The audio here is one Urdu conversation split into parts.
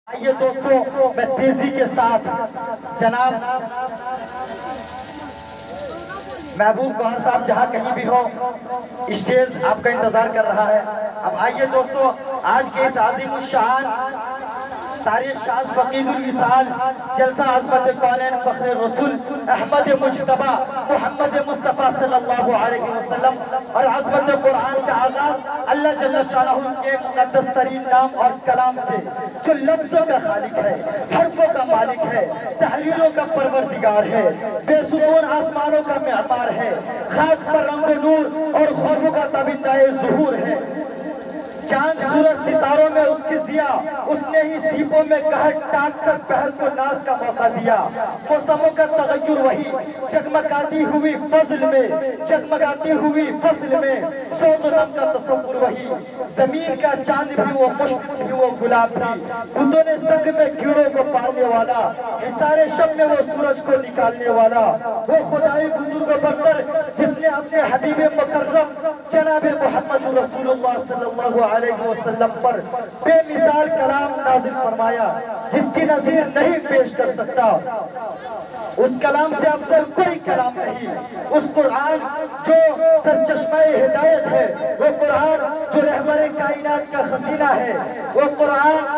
آئیے دوستوں میں تیزی کے ساتھ جناب محبوب گوہر صاحب جہاں کہیں بھی ہو اسٹیج آپ کا انتظار کر رہا ہے۔ اب آئیے دوستوں آج کے اس عظیم الشان تاریخ شاز فقید الوصال جلسہ عظمت کونین فخر رسول احمد مجتبی محمد مصطفیٰ صلی اللہ علیہ وسلم اور عظمت قرآن کا آغاز اللہ جل شانہ کے مقدس ترین نام اور کلام سے جو لفظوں کا خالق ہے، حرفوں کا مالک ہے، تحریروں کا پروردگار ہے، بے ستون آسمانوں کا معمار ہے، خاک پر رنگ و نور اور خوابوں کا تابندہ ظہور ہے۔ چاند سورج ستاروں میں اس کی ضیا، اس نے ہی سیپوں میں قہر ٹاک کر بحر کو ناز کا موقع دیا۔ موسموں کا تغیر وہی جگمگاتی ہوئی فضل میں، جگمگاتی ہوئی فصل میں، سوز و نم کا تصور وہی، زمین کا چاند بھی وہ مشک بھی وہ گلاب بھی، بتوں نے سنگ میں کیڑوں کو پالنے والا، حصار شب میں وہ سورج کو نکالنے والا، وہ خدائی بزرگ و برتر جس نے اپنے حبیب مکرم جناب محمد رسول اللہ صلی اللہ علیہ وسلم پر بے مثال کلام نازل فرمایا جس کی نظیر نہیں پیش کر سکتا۔ اس کلام سے افضل کوئی کلام نہیں۔ اس قرآن جو سرچشمہ ہدایت ہے، وہ قرآن جو رہبر کائنات کا خزینہ ہے، وہ قرآن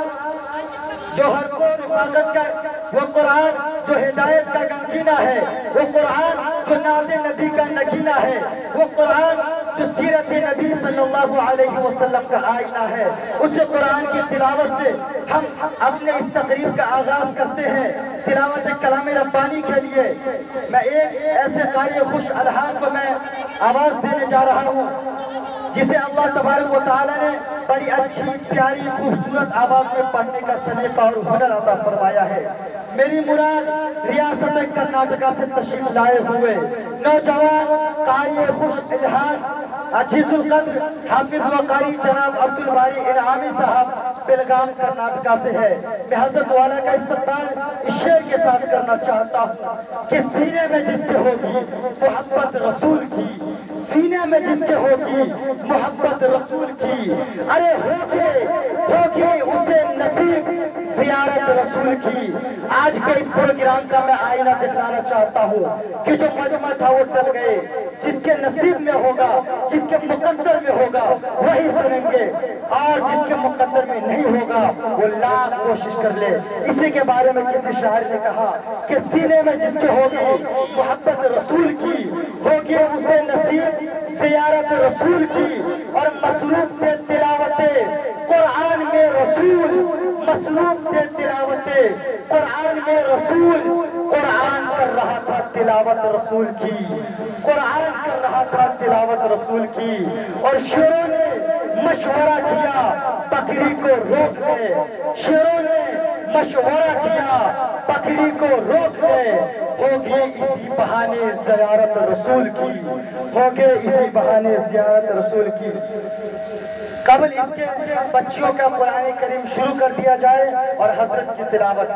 جو ہر کو حفاظت کا، وہ قرآن جو ہدایت کا گنگینہ ہے، وہ قرآن جو نعت نبی کا نگینہ ہے، وہ قرآن جو سیرت نبی صلی اللہ علیہ وسلم کا آئینہ ہے۔ اس قرآن کی تلاوت سے ہم اپنے اس تقریب کا آغاز کرتے ہیں۔ تلاوت کلام ربانی کے لیے میں ایک ایسے قاری خوش الحان کو میں آواز دینے جا رہا ہوں جسے اللہ تبارک و تعالی نے بڑی اچھی پیاری خوبصورت آواز میں پڑھنے کا سلیقہ اور ہنر عطا فرمایا ہے۔ میری مراد ریاست کرناٹکا سے تشریف لائے ہوئے نوجوان قاری خوش الحان عزیز القدر حافظ و قاری جناب عبدالباری انعامی صاحب بیلگام کرناٹکا سے ہے۔ میں حضرت والا کا استقبال اس شعر کے ساتھ کرنا چاہتا ہوں کہ سینے میں جس کے ہوگی محبت رسول کی، سینے میں جس کے ہوگی محبت رسول کی، ارے ہوگی اسے نصیب زیارت رسول کی۔ آج کے اس پروگرام کا میں آئینہ دکھانا چاہتا ہوں کہ جو مجمع تھا وہ ٹل گئے، جس کے نصیب میں ہوگا، جس کے مقدر میں ہوگا وہی سنیں گے، اور جس کے مقدر میں نہیں ہوگا وہ لاکھ کوشش کر لے۔ اسی کے بارے میں کسی شاعر نے کہا کہ سینے میں جس کے ہوگی محبت رسول کی، ہوگی اسے نصیب زیارت رسول کی، اور مصروف تھے تلاوت قرآن میں رسول، مصروف تھے تلاوت قرآن میں رسول، قرآن کر رہا تھا تلاوت رسول کی، قرآن کر رہا تھا تلاوت رسول کی، اور شیروں نے مشورہ کیا بکری کو روک دے، شیروں نے مشورہ کیا بکری کو روک دے، ہوگی اسی بہانے زیارت رسول کی، ہوگی اسی بہانے زیارت رسول کی۔ قبل اس کے بچیوں کا قرآن کریم شروع کر دیا جائے اور حضرت کی تلاوت